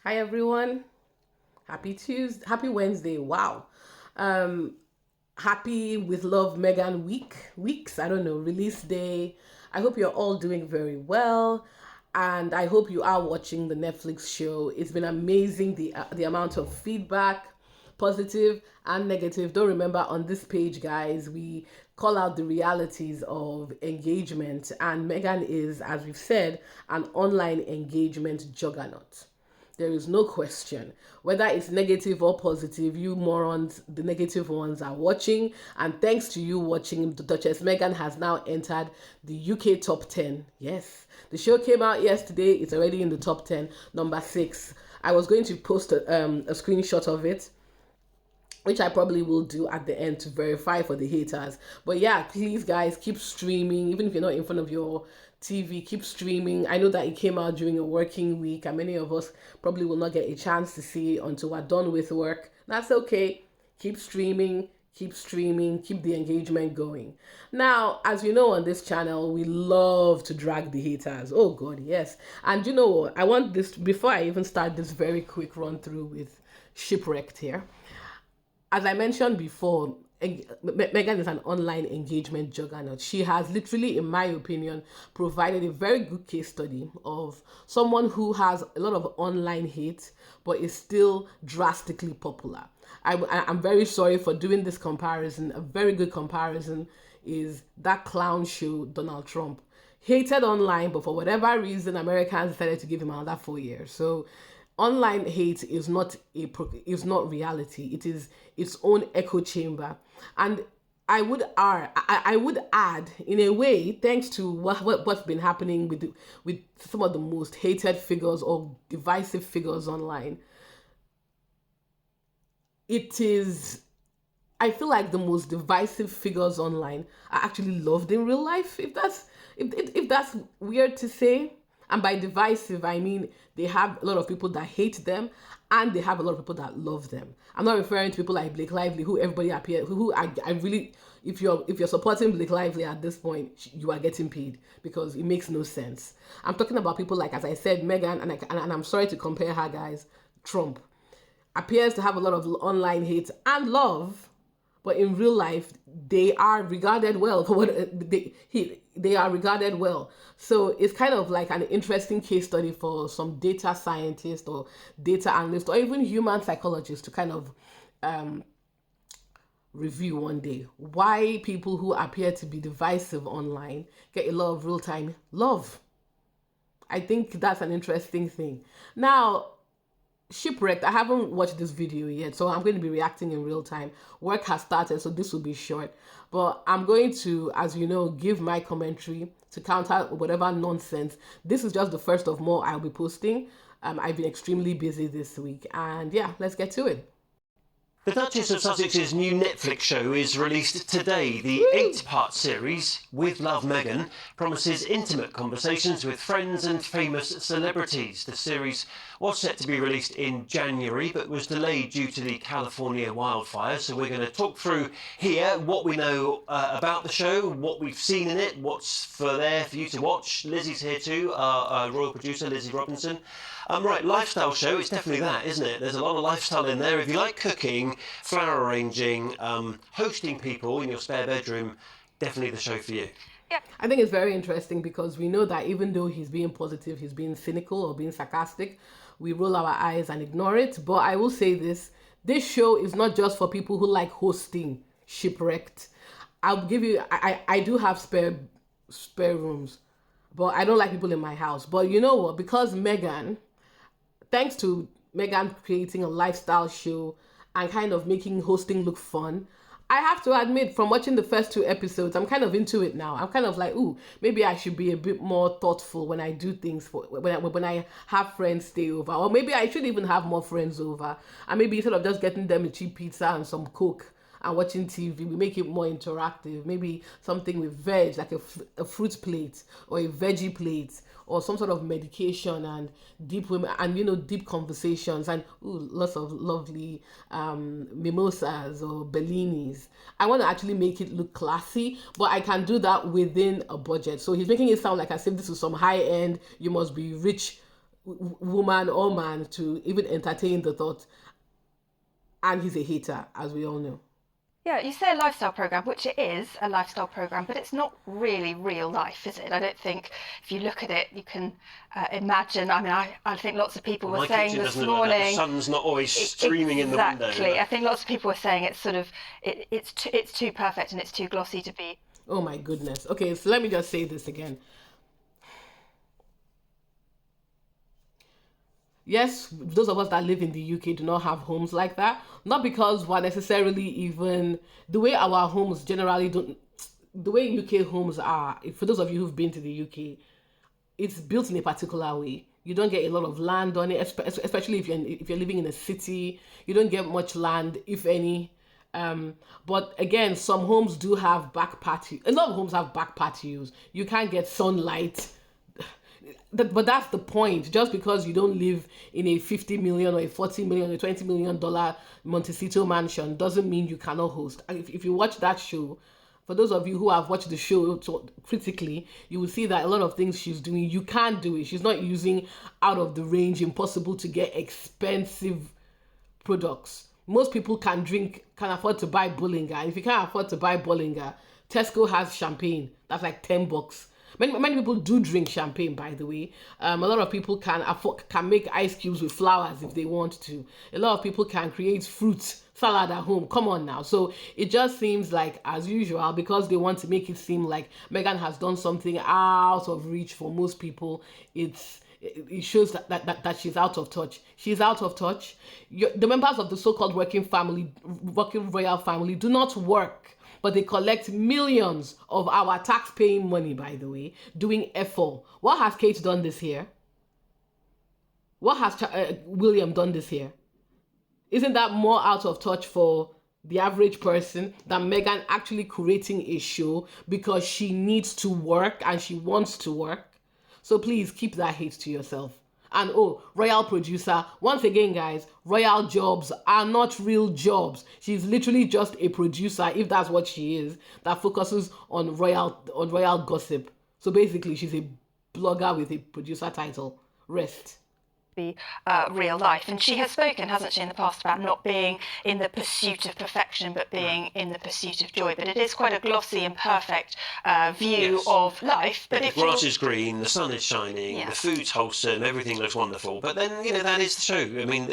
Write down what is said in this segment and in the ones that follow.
Hi everyone. Happy Tuesday. Happy Wednesday. Wow. Um Happy with Love Meghan weeks. I don't know, release day. I hope you're all doing very well, and I hope you are watching the Netflix show. It's been amazing, the amount of feedback, positive and negative. Don't remember, on this page, guys, we call out the realities of engagement, and Meghan is, as we've said, an online engagement juggernaut. There is no question. Whether it's negative or positive, you morons, the negative ones, are watching. And thanks to you watching, the Duchess Meghan has now entered the UK top 10. Yes. The show came out yesterday. It's already in the top 10, number 6. I was going to post a screenshot of it, which I probably will do at the end to verify for the haters. But yeah, please, guys, keep streaming. Even if you're not in front of your TV, keep streaming. I know that it came out during a working week, and many of us probably will not get a chance to see it until we're done with work. That's okay. Keep streaming. Keep streaming, keep the engagement going. Now, as you know, on this channel, we love to drag the haters. Oh God, yes. And you know what? I want this, before I even start this very quick run through with Shipwrecked here, as I mentioned before, Meghan is an online engagement juggernaut. She has literally, in my opinion, provided a very good case study of someone who has a lot of online hate, but is still drastically popular. I'm very sorry for doing this comparison. A very good comparison is that clown show, Donald Trump. Hated online, but for whatever reason, Americans decided to give him another 4 years. So online hate is not reality. It is its own echo chamber. And I would add, in a way, thanks to what's been happening with some of the most hated figures or divisive figures online, it is, I feel like the most divisive figures online are actually loved in real life. If that's weird to say, and by divisive I mean they have a lot of people that hate them, and they have a lot of people that love them. I'm not referring to people like Blake Lively, who everybody appear who I really, if you're supporting Blake Lively at this point, you are getting paid, because it makes no sense. I'm talking about people like, as I said, Meghan, and I'm sorry to compare her, guys. Trump appears to have a lot of online hate and love, but in real life they are regarded well for what they are regarded well. So it's kind of like an interesting case study for some data scientists or data analysts or even human psychologists to kind of review one day why people who appear to be divisive online get a lot of real-time love. I think that's an interesting thing. Now, Shipwrecked, I haven't watched this video yet, so I'm going to be reacting in real time. Work has started, so this will be short, but I'm going to, as you know, give my commentary to counter whatever nonsense. This is just the first of more I'll be posting. I've been extremely busy this week, and yeah, let's get to it. The Duchess of Sussex's new Netflix show is released today. The 8-part series, With Love Meghan, promises intimate conversations with friends and famous celebrities. The series was set to be released in January, but was delayed due to the California wildfires. So we're going to talk through here what we know about the show, what we've seen in it, what's there for you to watch. Lizzie's here too, our royal producer, Lizzie Robinson. Right, lifestyle show, it's definitely that, isn't it? There's a lot of lifestyle in there. If you like cooking, flower arranging, hosting people in your spare bedroom, definitely the show for you. I think it's very interesting because we know that even though he's being positive, he's being cynical or being sarcastic, we roll our eyes and ignore it. But I will say this show is not just for people who like hosting. Shipwrecked. I'll give you, I do have spare rooms, but I don't like people in my house. But you know what? Because thanks to Meghan creating a lifestyle show and kind of making hosting look fun, I have to admit, from watching the first 2 episodes, I'm kind of into it now. I'm kind of like, ooh, maybe I should be a bit more thoughtful when I do things, when I have friends stay over. Or maybe I should even have more friends over. And maybe instead of just getting them a cheap pizza and some Coke and watching TV, we make it more interactive. Maybe something with veg, like a fruit plate or a veggie plate, or some sort of medication and deep women and deep conversations and lots of lovely mimosas or bellinis. I want to actually make it look classy, but I can do that within a budget. So he's making it sound like as if this is some high end, you must be rich woman or man to even entertain the thought. And he's a hater, as we all know. Yeah, you say a lifestyle program, which it is a lifestyle program, but it's not really real life, is it? I don't think if you look at it, you can imagine. I mean, I think lots of people were My saying kitchen this doesn't look like that. The morning. sun's not always streaming in the window. Exactly. I think lots of people were saying it's sort of it's too perfect and it's too glossy to be. Oh my goodness. Okay, so let me just say this again. Yes, those of us that live in the UK do not have homes like that. Not because we're necessarily even the way our homes generally don't. The way UK homes are, for those of you who've been to the UK, it's built in a particular way. You don't get a lot of land on it, especially if you're living in a city. You don't get much land, if any. But again, some homes do have back patio. A lot of homes have back patios. You can't get sunlight. But that's the point. Just because you don't live in a 50 million or a 40 million or $20 million Montecito mansion doesn't mean you cannot host. If you watch that show, for those of you who have watched the show critically, you will see that a lot of things she's doing, you can't do it. She's not using out of the range, impossible to get expensive products. Most people can afford to buy Bollinger. If you can't afford to buy Bollinger, Tesco has champagne. That's like $10. Many people do drink champagne, by the way. A lot of people can make ice cubes with flowers if they want to. A lot of people can create fruit salad at home. Come on now. So it just seems like, as usual, because they want to make it seem like Meghan has done something out of reach for most people, it shows that she's out of touch. She's out of touch. The members of the so-called working royal family do not work, but they collect millions of our tax-paying money, by the way, doing F4. What has Kate done this year? What has William done this year? Isn't that more out of touch for the average person than Meghan actually creating a show because she needs to work and she wants to work? So please keep that hate to yourself. And royal producer, once again guys, royal jobs are not real jobs. She's literally just a producer, if that's what she is, that focuses on royal gossip. So basically she's a blogger with a producer title. Rest. Be real life, and she has spoken, hasn't she, in the past about not being in the pursuit of perfection but being in the pursuit of joy. But it is quite a glossy and perfect view of life. But the grass is green, the sun is shining, the food's wholesome, everything looks wonderful. But then that is the show. I mean,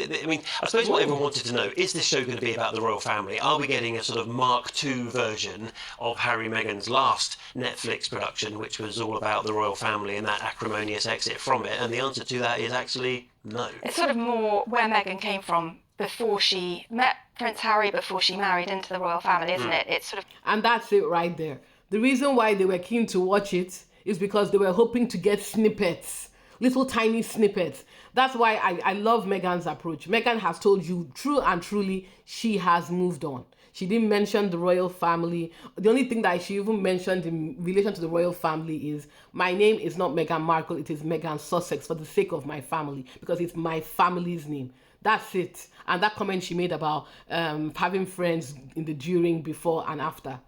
I suppose what everyone wanted to know is this show going to be about the royal family? Are we getting a sort of Mark II version of Harry Meghan's last Netflix production, which was all about the royal family and that acrimonious exit from it? And the answer to that is actually no. It's sort of more where Meghan came from before she met Prince Harry, before she married into the royal family, isn't it? It's sort of... And that's it right there. The reason why they were keen to watch it is because they were hoping to get snippets, little tiny snippets. That's why I love Meghan's approach. Meghan has told you true and truly she has moved on. She didn't mention the royal family. The only thing that she even mentioned in relation to the royal family is, my name is not Meghan Markle, it is Meghan Sussex for the sake of my family, because it's my family's name. That's it. And that comment she made about having friends in the during, before and after.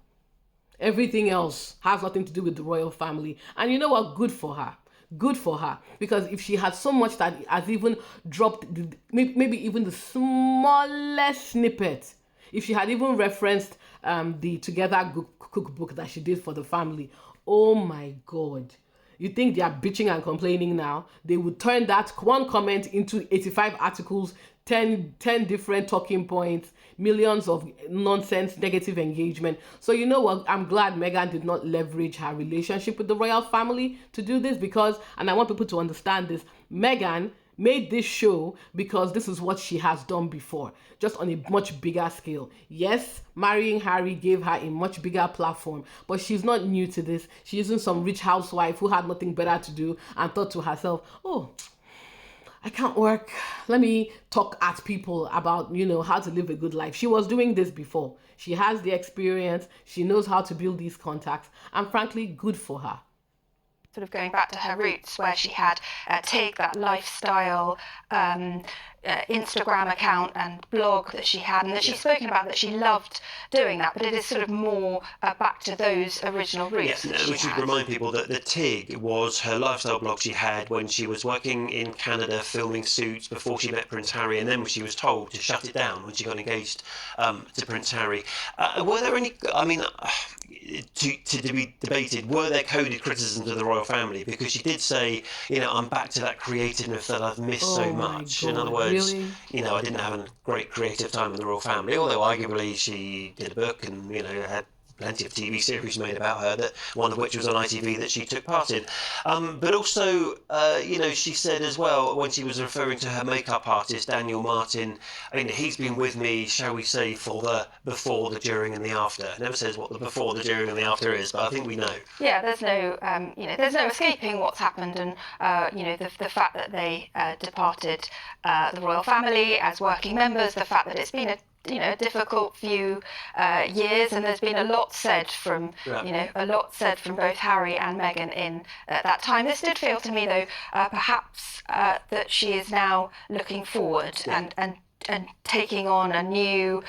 Everything else has nothing to do with the royal family. And you know what? Good for her. Good for her. Because if she had so much that has even dropped, maybe even the smallest snippet, if she had even referenced the Together cookbook that she did for the family, oh my God. You think they are bitching and complaining now? They would turn that one comment into 85 articles, 10 different talking points, millions of nonsense, negative engagement. So you know what? I'm glad Meghan did not leverage her relationship with the royal family to do this, because, and I want people to understand this, Meghan made this show because this is what she has done before, just on a much bigger scale. Yes, marrying Harry gave her a much bigger platform, but she's not new to this. She isn't some rich housewife who had nothing better to do and thought to herself, oh, I can't work. Let me talk at people about, how to live a good life. She was doing this before. She has the experience. She knows how to build these contacts. And frankly, good for her. sort of going back to her roots, where she had Tig, that lifestyle Instagram account and blog that she had, and that she's spoken about that she loved doing that, but it is sort of more back to those original roots. Yes, we should remind people that the Tig was her lifestyle blog she had when she was working in Canada filming Suits before she met Prince Harry, and then she was told to shut it down when she got engaged to Prince Harry. Were there any, I mean, to be debated, were there coded criticisms of the royal family? Because she did say, I'm back to that creativeness that I've missed so much. In other words, really? I didn't have a great creative time in the royal family, although arguably she did a book and, had plenty of TV series made about her, that one of which was on ITV that she took part in. But also, she said as well, when she was referring to her makeup artist, Daniel Martin, he's been with me, shall we say, for the before, the during and the after. It never says what the before, the during and the after is, but I think we know. Yeah, there's no, there's no escaping what's happened, and, the fact that they departed the royal family as working members, the fact that it's been a difficult few years, and there's been a lot said from both Harry and Meghan in that time. This did feel to me, though, perhaps that she is now looking forward and taking on a new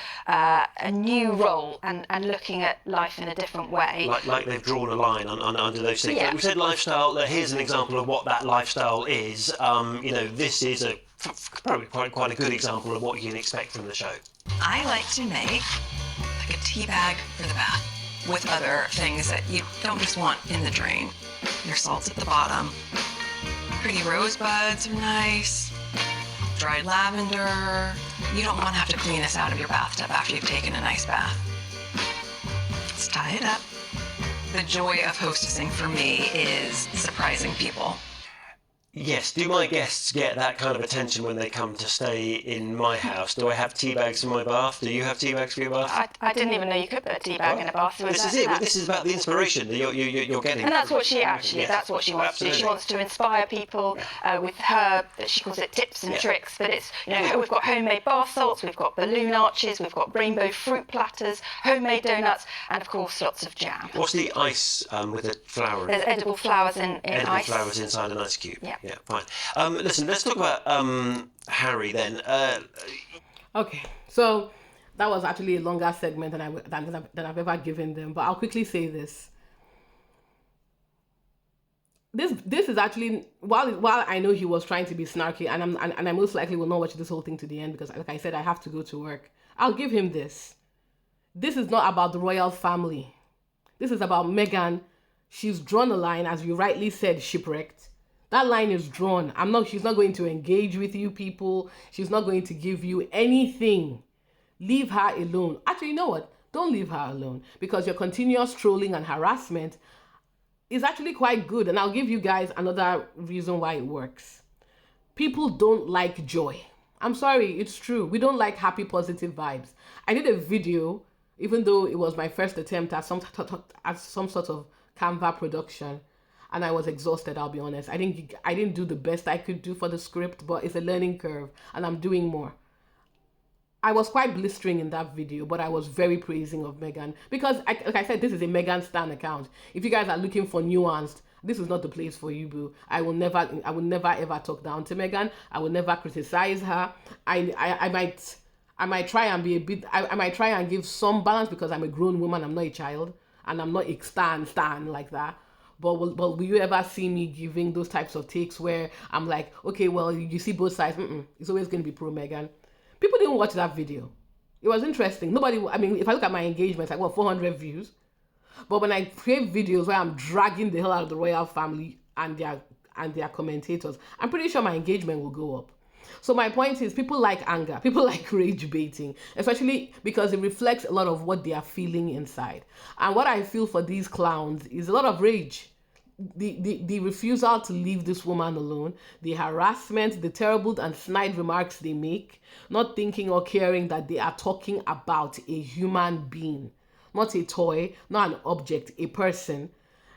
role and looking at life in a different way. Like they've drawn a line under those things. Yeah. Like we said lifestyle. Here's an example of what that lifestyle is. This is probably quite a good example of what you can expect from the show. I like to make like a tea bag for the bath with other things that you don't just want in the drain. Your salt's at the bottom. Pretty rosebuds are nice. Dried lavender. You don't want to have to clean this out of your bathtub after you've taken a nice bath. Let's tie it up. The joy of hostessing for me is surprising people. Yes, do my guests get that kind of attention when they come to stay in my house? Do I have tea bags for my bath? Do you have tea bags for your bath? I didn't even know you could put a tea bag in a bath. So this is it. This is about the inspiration that you're getting. And that's what she that's what she wants Absolutely. to do. She wants to inspire people with her, she calls it tips and tricks, but it's, we've got homemade bath salts, we've got balloon arches, we've got rainbow fruit platters, homemade donuts, and of course lots of jam. What's the ice with the flower? There's edible flowers in edible ice. flowers inside an ice cube. Yeah. Fine. Listen, let's talk about Harry then. Okay, so that was actually a longer segment than I've ever given them, but I'll quickly say this. This is actually, while I know he was trying to be snarky, and I most likely will not watch this whole thing to the end because, like I said, I have to go to work. I'll give him this. This is not about the royal family. This is about Meghan. She's drawn a line, as you rightly said, shipwrecked. That line is drawn. She's not going to engage with you people. She's not going to give you anything. Leave her alone. Actually, you know what? Don't leave her alone, because your continuous trolling and harassment is actually quite good. And I'll give you guys another reason why it works. People don't like joy. I'm sorry, it's true. We don't like happy, positive vibes. I did a video, even though it was my first attempt at some sort of Canva production, and I was exhausted, I'll be honest. I didn't do the best I could do for the script, but it's a learning curve, and I'm doing more. I was quite blistering in that video, but I was very praising of Meghan, because, like I said, this is a Meghan Stan account. If you guys are looking for nuanced, this is not the place for you, boo. I will never ever talk down to Meghan. I will never criticize her. I might try and be a bit. I might try and give some balance, because I'm a grown woman. I'm not a child, and I'm not a stan like that. But will you ever see me giving those types of takes where I'm like, okay, well, you see both sides. It's always going to be pro Meghan. People didn't watch that video. It was interesting. If I look at my engagement, it's like, 400 views. But when I create videos where I'm dragging the hell out of the royal family and their commentators, I'm pretty sure my engagement will go up. So my point is, people like anger, people like rage baiting, especially because it reflects a lot of what they are feeling inside. And what I feel for these clowns is a lot of rage. The refusal to leave this woman alone, the harassment, the terrible and snide remarks they make, not thinking or caring that they are talking about a human being, not a toy, not an object, a person.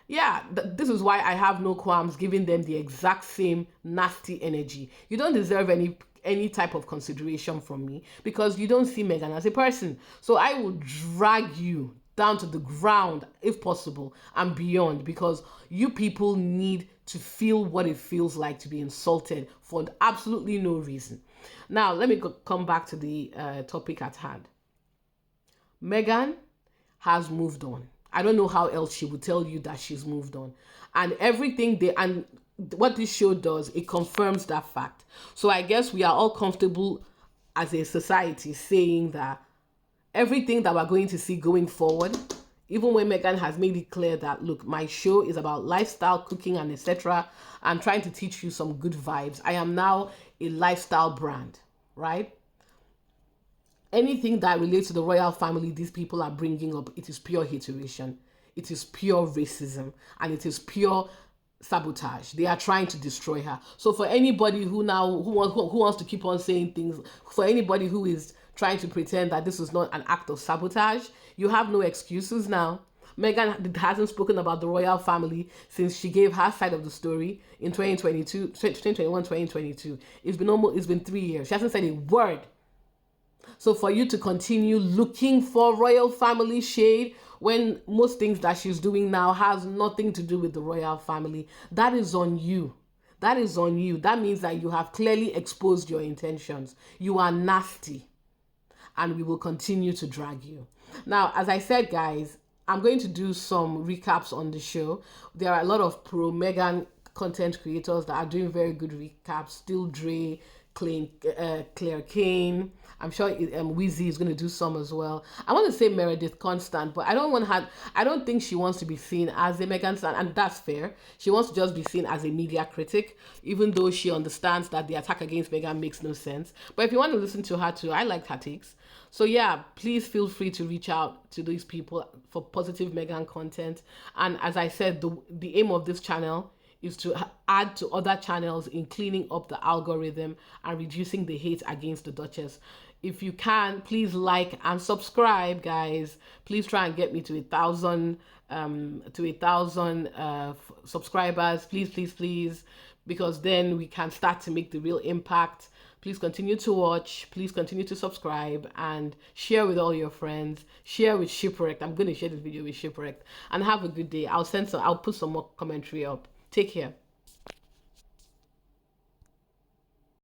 Yeah, this is why I have no qualms giving them the exact same nasty energy. You don't deserve any type of consideration from me, because you don't see Meghan as a person. So I will drag you down to the ground if possible and beyond, because you people need to feel what it feels like to be insulted for absolutely no reason. Now, let me come back to the topic at hand. Meghan has moved on. I don't know how else she would tell you that she's moved on. And what this show does, it confirms that fact. So I guess we are all comfortable as a society saying that everything that we're going to see going forward, even when Meghan has made it clear that, look, my show is about lifestyle, cooking, and etc. I'm trying to teach you some good vibes. I am now a lifestyle brand, right? Anything that relates to the royal family these people are bringing up, it is pure hateration. It is pure racism. And it is pure sabotage. They are trying to destroy her. So for anybody who wants to keep on saying things, for anybody who is trying to pretend that this is not an act of sabotage, you have no excuses now. Meghan hasn't spoken about the royal family since she gave her side of the story in 2021, 2022. It's been 3 years. She hasn't said a word. So for you to continue looking for royal family shade when most things that she's doing now has nothing to do with the royal family, that is on you. That is on you. That means that you have clearly exposed your intentions. You are nasty. And we will continue to drag you. Now, as I said, guys, I'm going to do some recaps on the show. There are a lot of pro-Meghan content creators that are doing very good recaps. Still Dre, Claire Kane. I'm sure Wheezy is going to do some as well. I want to say Meredith Constant, but I don't think she wants to be seen as a Meghan stan, and that's fair. She wants to just be seen as a media critic, even though she understands that the attack against Meghan makes no sense. But if you want to listen to her too, I like her takes. So yeah, please feel free to reach out to these people for positive Meghan content. And as I said, the aim of this channel is to add to other channels in cleaning up the algorithm and reducing the hate against the Duchess. If you can, please like and subscribe, guys. Please try and get me to 1,000 subscribers. Please, because then we can start to make the real impact. Please continue to watch. Please continue to subscribe and share with all your friends. Share with Shipwrecked. I'm going to share this video with Shipwrecked. And have a good day. I'll put some more commentary up. Take care.